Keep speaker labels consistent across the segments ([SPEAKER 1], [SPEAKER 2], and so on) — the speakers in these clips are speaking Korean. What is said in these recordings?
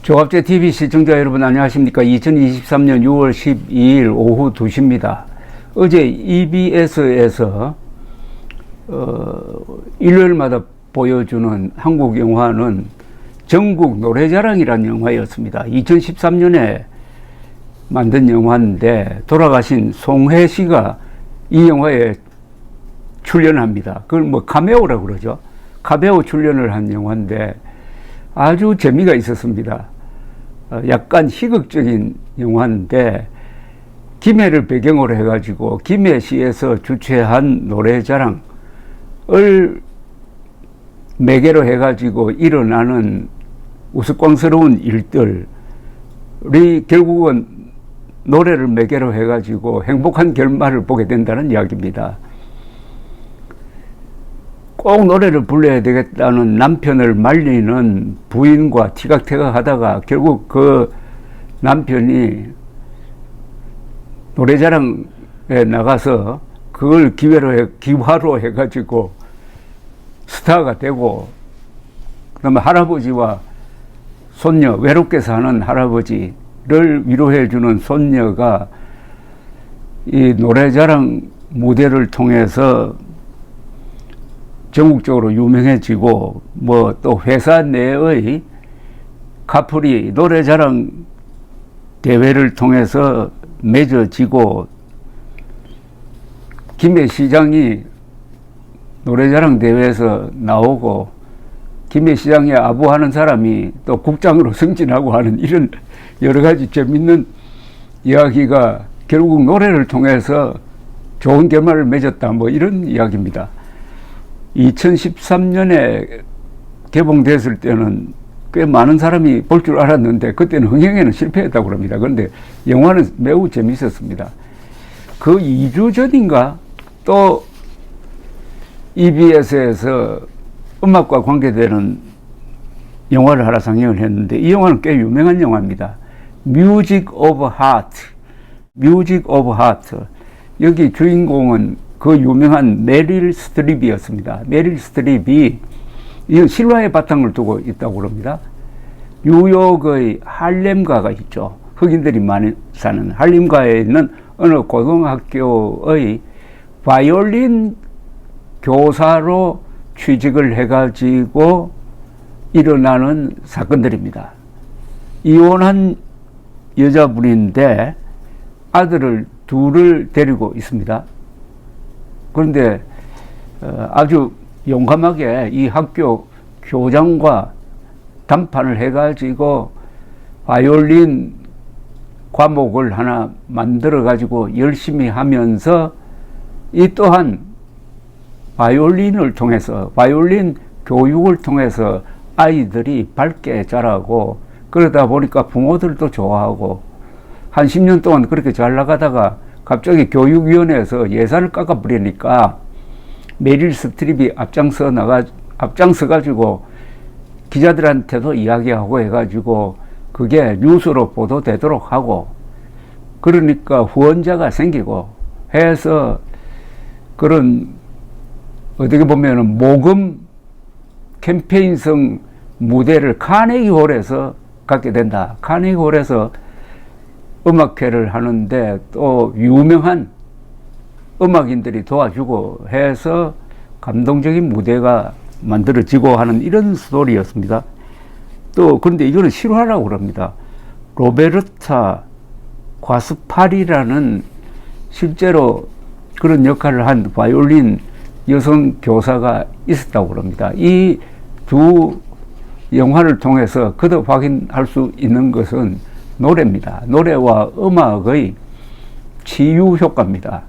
[SPEAKER 1] 조갑제 TV 시청자 여러분 안녕하십니까. 2023년 6월 12일 오후 2시입니다. 어제 EBS에서 일요일마다 보여주는 한국 영화는 전국 노래자랑이라는 영화였습니다. 2013년에 만든 영화인데 돌아가신 송혜 씨가 이 영화에 출연합니다. 그걸 뭐 카메오라고 그러죠. 카메오 출연을 한 영화인데 아주 재미가 있었습니다. 약간 희극적인 영화인데 김해를 배경으로 해가지고 김해시에서 주최한 노래자랑을 매개로 해가지고 일어나는 우스꽝스러운 일들이 결국은 노래를 매개로 해가지고 행복한 결말을 보게 된다는 이야기입니다. 꼭 노래를 불러야 되겠다는 남편을 말리는 부인과 티격태격 하다가 결국 그 남편이 노래자랑에 나가서 그걸 기화로 해가지고 스타가 되고, 그 다음에 할아버지와 손녀, 외롭게 사는 할아버지를 위로해주는 손녀가 이 노래자랑 무대를 통해서 전국적으로 유명해지고, 뭐 또 회사 내의 카풀이 노래자랑 대회를 통해서 맺어지고, 김해시장이 노래자랑 대회에서 나오고, 김해시장에 아부하는 사람이 또 국장으로 승진하고 하는 이런 여러 가지 재밌는 이야기가 결국 노래를 통해서 좋은 결말을 맺었다, 뭐 이런 이야기입니다. 2013년에 개봉됐을 때는 꽤 많은 사람이 볼 줄 알았는데 그때는 흥행에는 실패했다고 합니다. 그런데 영화는 매우 재밌었습니다. 그 2주 전인가 또 EBS에서 음악과 관계되는 영화를 하나 상영을 했는데 이 영화는 꽤 유명한 영화입니다. Music of Heart. Music of Heart. 여기 주인공은 그 유명한 메릴 스트립이었습니다. 메릴 스트립이 이 실화의 바탕을 두고 있다고 그럽니다. 뉴욕의 할렘가가 있죠. 흑인들이 많이 사는 할렘가에 있는 어느 고등학교의 바이올린 교사로 취직을 해가지고 일어나는 사건들입니다. 이혼한 여자분인데 아들을 둘을 데리고 있습니다. 그런데 아주 용감하게 이 학교 교장과 담판을 해가지고 바이올린 과목을 하나 만들어 가지고 열심히 하면서 이 또한 바이올린을 통해서, 바이올린 교육을 통해서 아이들이 밝게 자라고, 그러다 보니까 부모들도 좋아하고 한 10년 동안 그렇게 잘 나가다가 갑자기 교육위원회에서 예산을 깎아버리니까 메릴 스트립이 앞장서 가지고 기자들한테도 이야기하고 해가지고 그게 뉴스로 보도되도록 하고, 그러니까 후원자가 생기고 해서 그런 어떻게 보면은 모금 캠페인성 무대를 카네기홀에서 갖게 된다. 카네기홀에서 음악회를 하는데 또 유명한 음악인들이 도와주고 해서 감동적인 무대가 만들어지고 하는 이런 스토리였습니다. 또 그런데 이거는 실화라고 그럽니다. 로베르타 과스파리라는 실제로 그런 역할을 한 바이올린 여성 교사가 있었다고 그럽니다. 이 두 영화를 통해서 거듭 확인할 수 있는 것은 노래입니다. 노래와 음악의 치유 효과입니다.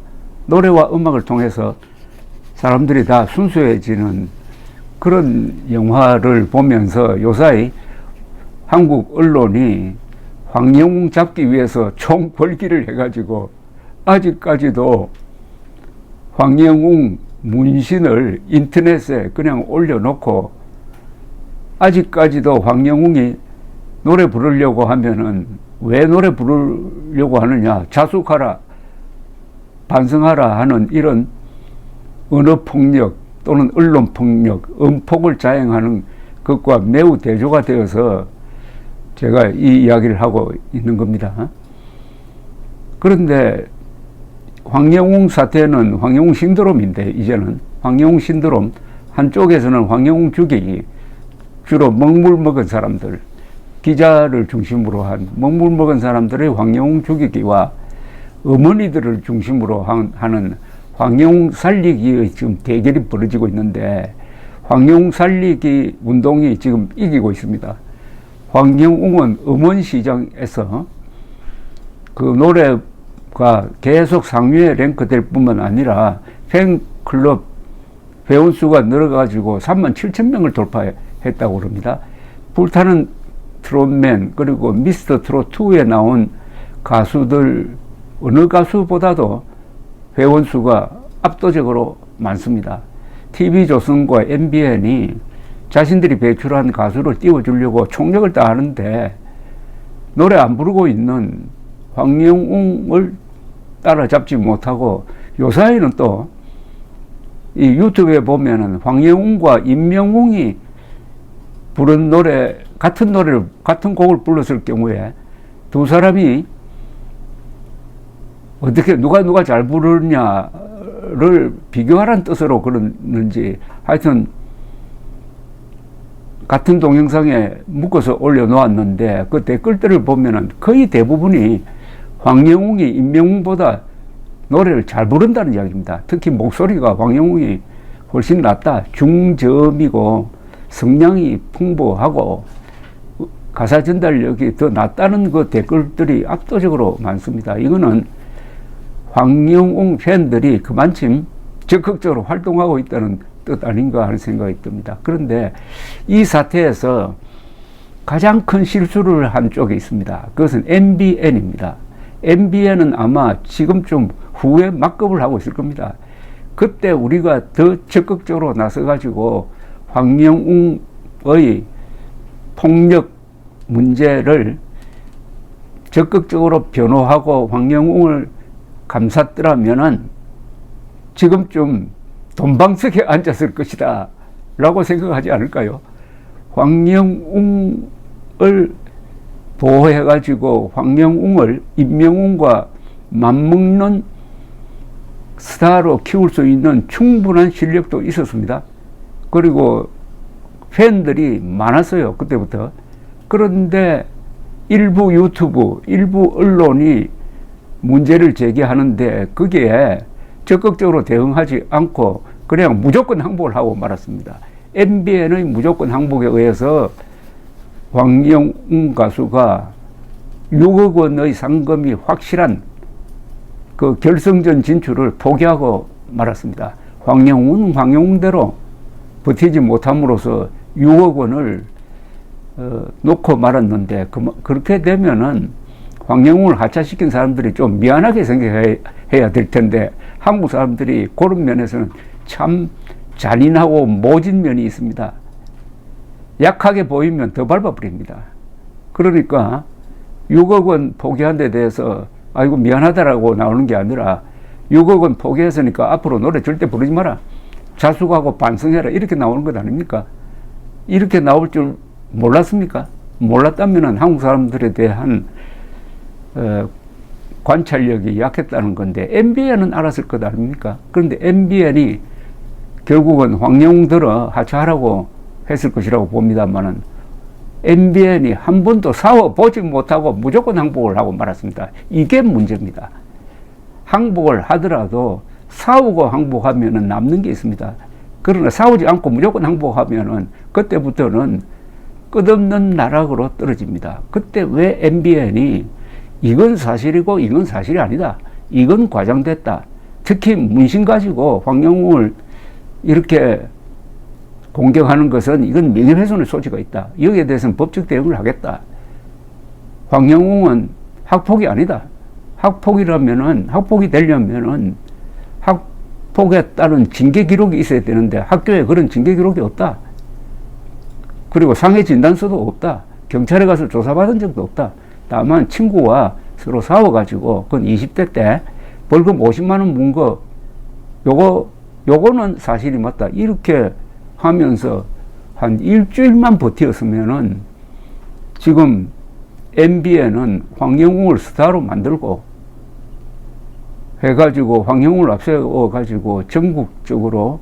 [SPEAKER 1] 노래와 음악을 통해서 사람들이 다 순수해지는 그런 영화를 보면서 요사이 한국 언론이 황영웅 잡기 위해서 총궐기를 해가지고 아직까지도 황영웅 문신을 인터넷에 그냥 올려놓고, 아직까지도 황영웅이 노래 부르려고 하면은 왜 노래 부르려고 하느냐, 자숙하라, 반성하라 하는 이런 언어폭력 또는 언론폭력, 음폭을 자행하는 것과 매우 대조가 되어서 제가 이 이야기를 하고 있는 겁니다. 그런데 황영웅 사태는 황영웅 신드롬인데, 이제는 황영웅 신드롬, 한쪽에서는 황영웅 주객이 주로 먹물 먹은 사람들, 기자를 중심으로 한 먹물 먹은 사람들의 황영웅 죽이기와 어머니들을 중심으로 하는 황영웅 살리기의 지금 대결이 벌어지고 있는데, 황영웅 살리기 운동이 지금 이기고 있습니다. 황영웅은 음원시장에서 그 노래가 계속 상위에 랭크될 뿐만 아니라 팬클럽 회원수가 늘어가지고 37,000명을 돌파했다고 그럽니다. 불타는 트롯맨, 그리고 미스터 트롯2에 나온 가수들 어느 가수보다도 회원수가 압도적으로 많습니다. TV조선과 MBN이 자신들이 배출한 가수를 띄워주려고 총력을 다하는데 노래 안 부르고 있는 황영웅을 따라잡지 못하고, 요사이는 또 이 유튜브에 보면은 황영웅과 임영웅이 부른 노래, 같은 노래를, 같은 곡을 불렀을 경우에 두 사람이 어떻게 누가 잘 부르느냐를 비교하라는 뜻으로 그러는지, 하여튼 같은 동영상에 묶어서 올려놓았는데 그 댓글들을 보면은 거의 대부분이 황영웅이 임영웅보다 노래를 잘 부른다는 이야기입니다. 특히 목소리가 황영웅이 훨씬 낫다, 중저음이고 성량이 풍부하고 가사 전달력이 더 낫다는 그 댓글들이 압도적으로 많습니다. 이거는 황영웅 팬들이 그만큼 적극적으로 활동하고 있다는 뜻 아닌가 하는 생각이 듭니다. 그런데 이 사태에서 가장 큰 실수를 한 쪽이 있습니다. 그것은 MBN입니다. MBN은 아마 지금쯤 후에 막급을 하고 있을 겁니다. 그때 우리가 더 적극적으로 나서가지고 황영웅의 폭력 문제를 적극적으로 변호하고 황영웅을 감쌌더라면은 지금쯤 돈방석에 앉았을 것이다 라고 생각하지 않을까요? 황영웅을 보호해가지고 황영웅을 임영웅과 맞먹는 스타로 키울 수 있는 충분한 실력도 있었습니다. 그리고 팬들이 많았어요, 그때부터. 그런데 일부 유튜브, 일부 언론이 문제를 제기하는데 거기에 적극적으로 대응하지 않고 그냥 무조건 항복을 하고 말았습니다. MBN의 무조건 항복에 의해서 황영웅 가수가 6억 원의 상금이 확실한 그 결승전 진출을 포기하고 말았습니다. 황영웅은 황영웅대로 버티지 못함으로써 6억 원을 놓고 말았는데, 그렇게 되면은 황영웅을 하차시킨 사람들이 좀 미안하게 생각해야 될 텐데, 한국 사람들이 그런 면에서는 참 잔인하고 모진 면이 있습니다. 약하게 보이면 더 밟아버립니다. 그러니까 6억 원 포기한 데 대해서 아이고 미안하다라고 나오는 게 아니라 6억 원 포기했으니까 앞으로 노래 절대 부르지 마라, 자숙하고 반성해라, 이렇게 나오는 것 아닙니까? 이렇게 나올 줄 몰랐습니까? 몰랐다면 한국 사람들에 대한 관찰력이 약했다는 건데, MBN은 알았을 것 아닙니까? 그런데 MBN이 결국은 황영웅들을 하차하라고 했을 것이라고 봅니다만은, MBN이 한 번도 싸워보지 못하고 무조건 항복을 하고 말았습니다. 이게 문제입니다. 항복을 하더라도 싸우고 항복하면은 남는 게 있습니다. 그러나 싸우지 않고 무조건 항복하면은 그때부터는 끝없는 나락으로 떨어집니다. 그때 왜 MBN이 이건 사실이고 이건 사실이 아니다, 이건 과장됐다, 특히 문신 가지고 황영웅을 이렇게 공격하는 것은 이건 명예훼손의 소지가 있다, 여기에 대해서는 법적 대응을 하겠다. 황영웅은 학폭이 아니다. 학폭이라면은, 학폭이 되려면은 학폭에 따른 징계 기록이 있어야 되는데 학교에 그런 징계 기록이 없다. 그리고 상해 진단서도 없다. 경찰에 가서 조사받은 적도 없다. 다만 친구와 서로 싸워가지고 그건 20대 때 벌금 50만 원 문 거, 요거는 사실이 맞다, 이렇게 하면서 한 일주일만 버티었으면은 지금 MBN은 황영웅을 스타로 만들고 해가지고 황영웅을 앞세워가지고 전국적으로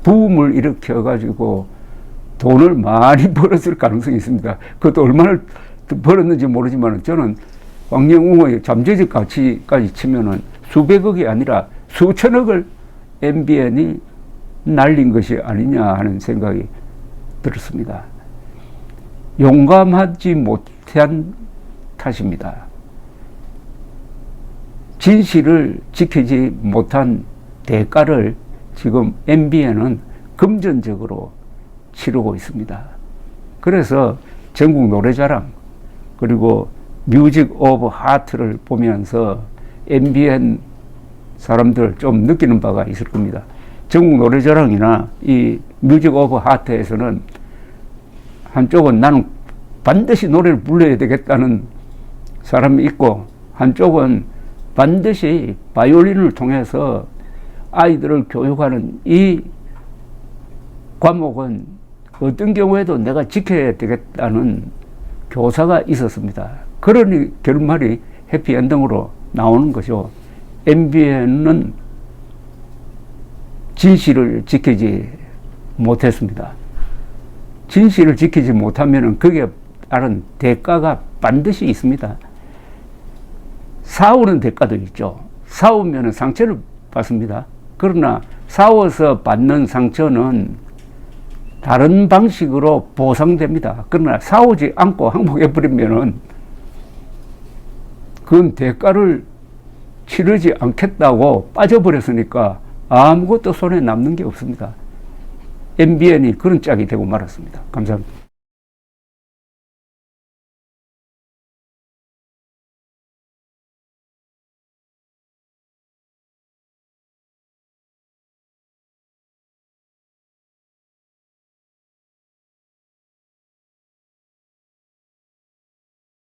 [SPEAKER 1] 부음을 일으켜가지고 돈을 많이 벌었을 가능성이 있습니다. 그것도 얼마나 벌었는지 모르지만 저는 황영웅의 잠재적 가치까지 치면은 수백억이 아니라 수천억을 MBN이 날린 것이 아니냐 하는 생각이 들었습니다. 용감하지 못한 탓입니다. 진실을 지키지 못한 대가를 지금 MBN은 금전적으로 치르고 있습니다. 그래서 전국 노래자랑 그리고 뮤직 오브 하트를 보면서 MBN 사람들 좀 느끼는 바가 있을 겁니다. 전국 노래자랑이나 이 뮤직 오브 하트에서는 한쪽은 나는 반드시 노래를 불러야 되겠다는 사람이 있고 한쪽은 반드시 바이올린을 통해서 아이들을 교육하는 이 과목은 어떤 경우에도 내가 지켜야 되겠다는 교사가 있었습니다. 그러니 결말이 해피엔딩으로 나오는 거죠. MBN은 진실을 지키지 못했습니다. 진실을 지키지 못하면 거기에 따른 대가가 반드시 있습니다. 싸우는 대가도 있죠. 싸우면 상처를 받습니다. 그러나 싸워서 받는 상처는 다른 방식으로 보상됩니다. 그러나 싸우지 않고 항복해버리면은 그건 대가를 치르지 않겠다고 빠져버렸으니까 아무것도 손에 남는 게 없습니다. MBN이 그런 짝이 되고 말았습니다. 감사합니다.